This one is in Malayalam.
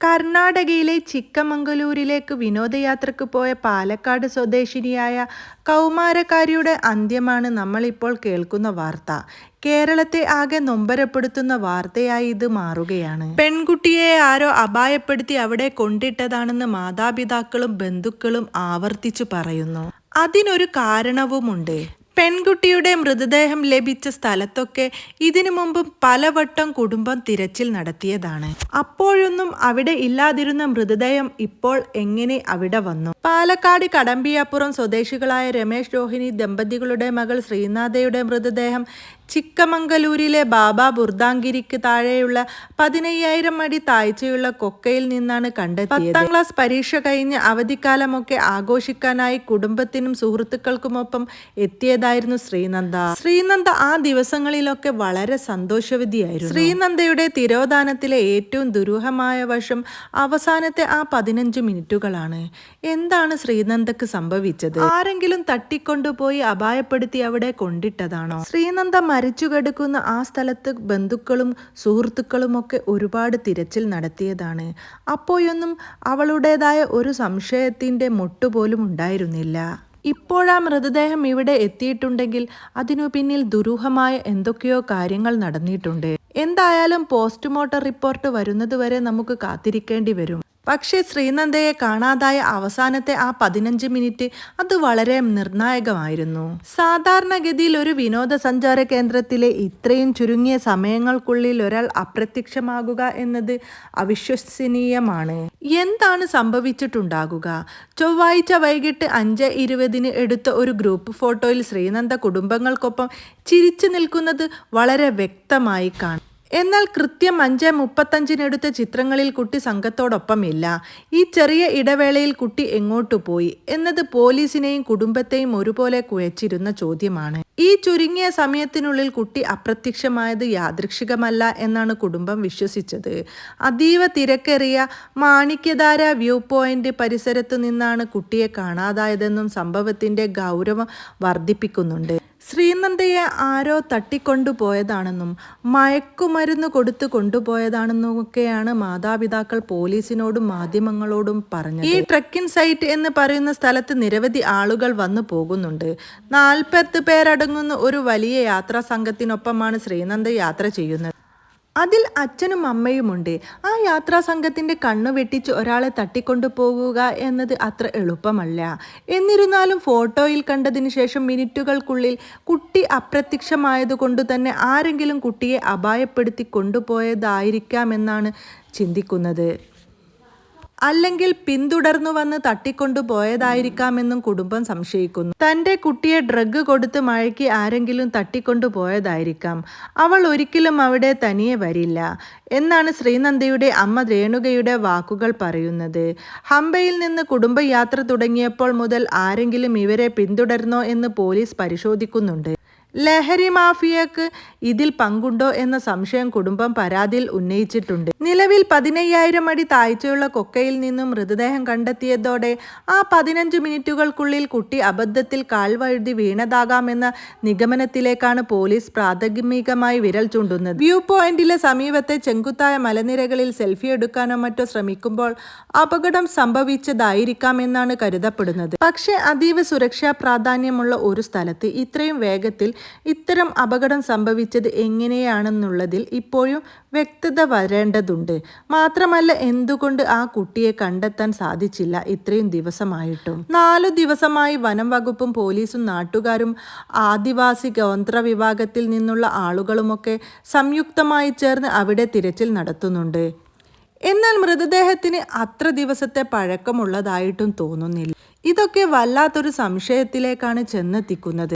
കർണാടകയിലെ ചിക്കമംഗലൂരിലേക്ക് വിനോദയാത്രയ്ക്ക് പോയ പാലക്കാട് സ്വദേശിനിയായ കൗമാരക്കാരിയുടെ അന്ത്യമാണ് നമ്മളിപ്പോൾ കേൾക്കുന്ന വാർത്ത. കേരളത്തെ ആകെ നൊമ്പരപ്പെടുത്തുന്ന വാർത്തയായി ഇത് മാറുകയാണ്. പെൺകുട്ടിയെ ആരോ അപായപ്പെടുത്തി അവിടെ കൊണ്ടിട്ടതാണെന്ന് മാതാപിതാക്കളും ബന്ധുക്കളും ആവർത്തിച്ചു പറയുന്നു. അതിനൊരു കാരണവുമുണ്ട്. പെൺകുട്ടിയുടെ മൃതദേഹം ലഭിച്ച സ്ഥലത്തൊക്കെ ഇതിനു മുമ്പ് പലവട്ടം കുടുംബം തിരച്ചിൽ നടത്തിയതാണ്. അപ്പോഴൊന്നും അവിടെ ഇല്ലാതിരുന്ന മൃതദേഹം ഇപ്പോൾ എങ്ങനെ അവിടെ വന്നു? പാലക്കാട് കടമ്പിയാപ്പുറം സ്വദേശികളായ രമേശ് രോഹിണി ദമ്പതികളുടെ മകൾ ശ്രീനാഥയുടെ മൃതദേഹം ചിക്കമംഗലൂരിലെ ബാബ ബുർദാംഗിരിക്ക് താഴെയുള്ള 15,000 അടി താഴ്ചയുള്ള കൊക്കയിൽ നിന്നാണ് കണ്ടെത്തിയത്. 10ാം ക്ലാസ് പരീക്ഷ കഴിഞ്ഞ് അവധിക്കാലമൊക്കെ ആഘോഷിക്കാനായി കുടുംബത്തിനും സുഹൃത്തുക്കൾക്കുമൊപ്പം എത്തിയതായിരുന്നു ശ്രീനന്ദ ആ ദിവസങ്ങളിലൊക്കെ വളരെ സന്തോഷവതിയായിരുന്നു. ശ്രീനന്ദയുടെ തിരോധാനത്തിലെ ഏറ്റവും ദുരൂഹമായ വശം അവസാനത്തെ ആ 15 മിനിറ്റുകളാണ്. എന്താണ് ശ്രീനന്ദക്ക് സംഭവിച്ചത്? ആരെങ്കിലും തട്ടിക്കൊണ്ടുപോയി അപായപ്പെടുത്തി അവിടെ കൊണ്ടിട്ടതാണോ? ശ്രീനന്ദ മരിച്ചു കിടക്കുന്ന ആ സ്ഥലത്ത് ബന്ധുക്കളും സുഹൃത്തുക്കളുമൊക്കെ ഒരുപാട് തിരച്ചിൽ നടത്തിയതാണ്. അപ്പോഴൊന്നും അവളുടേതായ ഒരു സംശയത്തിന്റെ മൊട്ടുപോലും ഉണ്ടായിരുന്നില്ല. ഇപ്പോഴാ മൃതദേഹം ഇവിടെ എത്തിയിട്ടുണ്ടെങ്കിൽ അതിനു പിന്നിൽ ദുരൂഹമായ എന്തൊക്കെയോ കാര്യങ്ങൾ നടന്നിട്ടുണ്ട്. എന്തായാലും പോസ്റ്റ്മോർട്ടം റിപ്പോർട്ട് വരുന്നതുവരെ നമുക്ക് കാത്തിരിക്കേണ്ടി വരും. പക്ഷേ ശ്രീനന്ദയെ കാണാതായ അവസാനത്തെ ആ 15 മിനിറ്റ് അത് വളരെ നിർണായകമായിരുന്നു. സാധാരണഗതിയിൽ ഒരു വിനോദസഞ്ചാര കേന്ദ്രത്തിലെ ഇത്രയും ചുരുങ്ങിയ സമയങ്ങൾക്കുള്ളിൽ ഒരാൾ അപ്രത്യക്ഷമാകുക എന്നത് അവിശ്വസനീയമാണ്. എന്താണ് സംഭവിച്ചിട്ടുണ്ടാകുക? ചൊവ്വാഴ്ച വൈകിട്ട് 5:20 എടുത്ത ഒരു ഗ്രൂപ്പ് ഫോട്ടോയിൽ ശ്രീനന്ദ കുടുംബങ്ങൾക്കൊപ്പം ചിരിച്ചു നിൽക്കുന്നത് വളരെ വ്യക്തമായി കാണാം. എന്നാൽ കൃത്യം 5:35 എടുത്ത ചിത്രങ്ങളിൽ കുട്ടി സംഘത്തോടൊപ്പമില്ല. ഈ ചെറിയ ഇടവേളയിൽ കുട്ടി എങ്ങോട്ടു പോയി എന്നത് പോലീസിനെയും കുടുംബത്തെയും ഒരുപോലെ കുഴച്ചിരുന്ന ചോദ്യമാണ്. ഈ ചുരുങ്ങിയ സമയത്തിനുള്ളിൽ കുട്ടി അപ്രത്യക്ഷമായത് യാദൃച്ഛികമല്ല എന്നാണ് കുടുംബം വിശ്വസിച്ചത്. അതീവ തിരക്കേറിയ മാണിക്യധാര വ്യൂ പോയിന്റ് പരിസരത്തു നിന്നാണ് കുട്ടിയെ കാണാതായതെന്നും സംഭവത്തിന്റെ ഗൗരവം വർദ്ധിപ്പിക്കുന്നുണ്ട്. ശ്രീനന്ദയെ ആരോ തട്ടിക്കൊണ്ടുപോയതാണെന്നും മയക്കുമരുന്ന് കൊടുത്ത് കൊണ്ടുപോയതാണെന്നുമൊക്കെയാണ് മാതാപിതാക്കൾ പോലീസിനോടും മാധ്യമങ്ങളോടും പറഞ്ഞത്. ഈ ട്രെക്കിംഗ് സൈറ്റ് എന്ന് പറയുന്ന സ്ഥലത്ത് നിരവധി ആളുകൾ വന്നു പോകുന്നുണ്ട്. 40 പേരടങ്ങുന്ന ഒരു വലിയ യാത്രാ സംഘത്തിനൊപ്പമാണ് ശ്രീനന്ദ യാത്ര ചെയ്യുന്നത്. അതിൽ അച്ഛനും അമ്മയുമുണ്ട്. ആ യാത്രാ സംഘത്തിന്റെ കണ്ണു വെട്ടിച്ച് ഒരാളെ തട്ടിക്കൊണ്ടു പോകുക എന്നത് അത്ര എളുപ്പമല്ല. എന്നിരുന്നാലും ഫോട്ടോയിൽ കണ്ടതിന് ശേഷം മിനിറ്റുകൾക്കുള്ളിൽ കുട്ടി അപ്രത്യക്ഷമായതുകൊണ്ടു തന്നെ ആരെങ്കിലും കുട്ടിയെ അപായപ്പെടുത്തി കൊണ്ടുപോയതായിരിക്കാമെന്നാണ് ചിന്തിക്കുന്നത്. അല്ലെങ്കിൽ പിന്തുടർന്നു വന്ന് തട്ടിക്കൊണ്ടുപോയതായിരിക്കാമെന്നും കുടുംബം സംശയിക്കുന്നു. തൻ്റെ കുട്ടിയെ ഡ്രഗ് കൊടുത്ത് മയക്കി ആരെങ്കിലും തട്ടിക്കൊണ്ടുപോയതായിരിക്കാം. അവൾ ഒരിക്കലും അവിടെ തനിയെ വരില്ല എന്നാണ് ശ്രീനന്ദയുടെ അമ്മ രേണുകയുടെ വാക്കുകൾ പറയുന്നത്. ഹംപയിൽ നിന്ന് കുടുംബയാത്ര തുടങ്ങിയപ്പോൾ മുതൽ ആരെങ്കിലും ഇവരെ പിന്തുടർന്നോ എന്ന് പോലീസ് പരിശോധിക്കുന്നുണ്ട്. ലഹരി മാഫിയക്ക് ഇതിൽ പങ്കുണ്ടോ എന്ന സംശയം കുടുംബം പരാതിയിൽ ഉന്നയിച്ചിട്ടുണ്ട്. നിലവിൽ 15,000 അടി താഴ്ചയുള്ള കൊക്കയിൽ നിന്നും മൃതദേഹം കണ്ടെത്തിയതോടെ ആ 15 മിനിറ്റുകൾക്കുള്ളിൽ കുട്ടി അബദ്ധത്തിൽ കാൽവഴുതി വീണതാകാമെന്ന നിഗമനത്തിലേക്കാണ് പോലീസ് പ്രാഥമികമായി വിരൽ ചൂണ്ടുന്നത്. വ്യൂ പോയിന്റിലെ സമീപത്തെ ചെങ്കുത്തായ മലനിരകളിൽ സെൽഫി എടുക്കാനോ മറ്റോ ശ്രമിക്കുമ്പോൾ അപകടം സംഭവിച്ചതായിരിക്കാമെന്നാണ് കരുതപ്പെടുന്നത്. പക്ഷേ അതീവ സുരക്ഷാ പ്രാധാന്യമുള്ള ഒരു സ്ഥലത്ത് ഇത്രയും വേഗത്തിൽ ഇത്തരം അപകടം സംഭവിച്ചത് എങ്ങനെയാണെന്നുള്ളതിൽ ഇപ്പോഴും വ്യക്തത വരേണ്ടതുണ്ട്. മാത്രമല്ല, എന്തുകൊണ്ട് ആ കുട്ടിയെ കണ്ടെത്താൻ സാധിച്ചില്ല ഇത്രയും ദിവസമായിട്ടും? 4 ദിവസമായി വനം വകുപ്പും പോലീസും നാട്ടുകാരും ആദിവാസി ഗോത്ര വിഭാഗത്തിൽ നിന്നുള്ള ആളുകളുമൊക്കെ സംയുക്തമായി ചേർന്ന് അവിടെ തിരച്ചിൽ നടത്തുന്നുണ്ട്. എന്നാൽ മൃതദേഹത്തിന് അത്ര ദിവസത്തെ പഴക്കമുള്ളതായിട്ടും തോന്നുന്നില്ല. ഇതൊക്കെ വല്ലാത്തൊരു സംശയത്തിലേക്കാണ് ചെന്നെത്തിക്കുന്നത്.